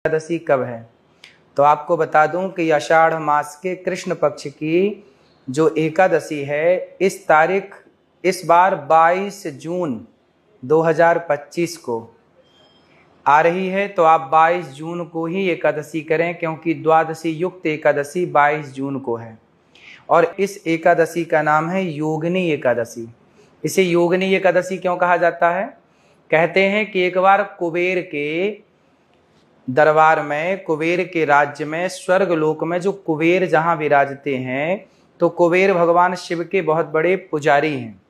एकादशी कब है? तो आपको बता दूं कि आषाढ़ मास के कृष्ण पक्ष की जो एकादशी है इस बार 22 जून 2025 को आ रही है। तो आप 22 जून को ही एकादशी करें, क्योंकि द्वादशी युक्त एकादशी 22 जून को है। और इस एकादशी का नाम है योगिनी एकादशी। इसे योगिनी एकादशी क्यों कहा जाता है? कहते हैं कि एक बार कुबेर के दरबार में, कुबेर के राज्य में, स्वर्ग लोक में जो कुबेर जहां विराजते हैं, तो कुबेर भगवान शिव के बहुत बड़े पुजारी हैं।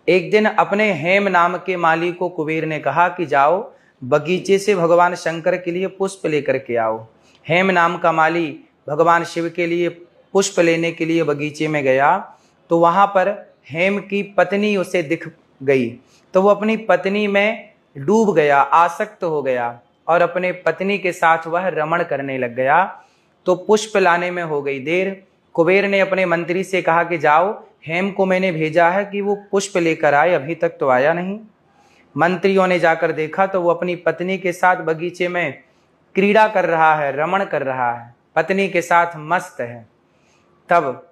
एक दिन अपने हेम नाम के माली को कुबेर ने कहा कि जाओ बगीचे से भगवान शंकर के लिए पुष्प लेकर के आओ। हेम नाम का माली भगवान शिव के लिए पुष्प लेने के लिए बगीचे में गया, तो वहां पर हेम की पत्नी उसे दिख गई। तो वो अपनी पत्नी में डूब गया, आसक्त हो गया और अपने पत्नी के साथ वह रमण करने लग गया। तो पुष्प लाने में हो गई देर। कुबेर ने अपने मंत्री से कहा कि जाओ, हेम को मैंने भेजा है कि वो पुष्प लेकर आए, अभी तक तो आया नहीं। मंत्रियों ने जाकर देखा तो वो अपनी पत्नी के साथ बगीचे में क्रीड़ा कर रहा है, रमण कर रहा है, पत्नी के साथ मस्त है। तब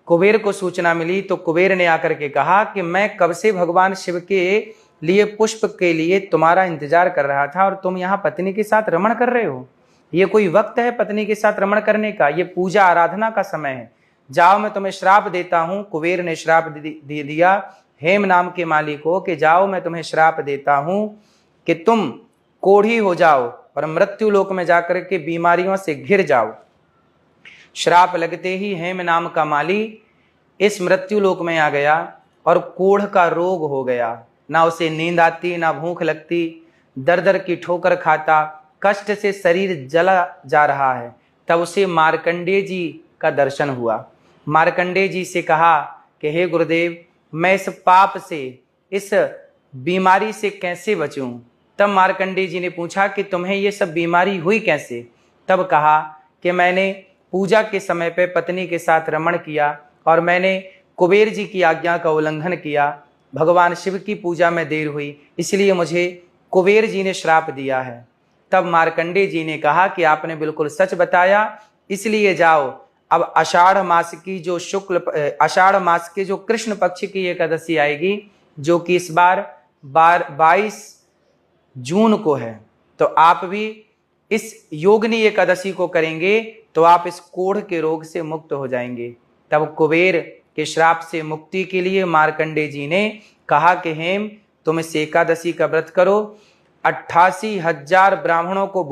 कुबेर को सूचना मिली, तो कुबेर ने आकर के कहा कि मैं कब से भगवान शिव के लिए पुष्प के लिए तुम्हारा इंतजार कर रहा था और तुम यहाँ पत्नी के साथ रमण कर रहे हो। ये कोई वक्त है पत्नी के साथ रमण करने का? ये पूजा आराधना का समय है। जाओ, मैं तुम्हें श्राप देता हूं। कुबेर ने श्राप दे दिया हेम नाम के माली को कि जाओ, मैं तुम्हें श्राप देता हूं कि तुम कोढ़ी हो जाओ और मृत्यु लोक में जाकर के बीमारियों से घिर जाओ। श्राप लगते ही हेम नाम का माली इस मृत्यु लोक में आ गया और कोढ़ का रोग हो गया। ना उसे नींद आती, ना भूख लगती, दर दर की ठोकर खाता, कष्ट से शरीर जला जा रहा है। तब उसे मार्कंडेय जी का दर्शन हुआ। मार्कंडेय जी से कहा कि हे गुरुदेव, मैं इस पाप से, इस बीमारी से कैसे बचूं? तब मार्कंडेय जी ने पूछा कि तुम्हें ये सब बीमारी हुई कैसे? तब कहा कि मैंने पूजा के समय पे पत्नी के साथ रमण किया और मैंने कुबेर जी की आज्ञा का उल्लंघन किया। भगवान शिव की पूजा में देर हुई, इसलिए मुझे कुबेर जी ने श्राप दिया है। तब मार्कंडेय जी ने कहा कि आपने बिल्कुल सच बताया, इसलिए जाओ, अब आषाढ़ मास के जो कृष्ण पक्ष की एकादशी आएगी, जो कि इस बार 22 जून को है, तो आप भी इस योगिनी एकादशी को करेंगे तो आप इस कोढ़ के रोग से मुक्त हो जाएंगे। तब कुबेर के श्राप से मुक्ति के लिए मार्कंडेय जी ने कहा कि हेम, तुम इस एकादशी का व्रत करो, 88,000 ब्राह्मणों को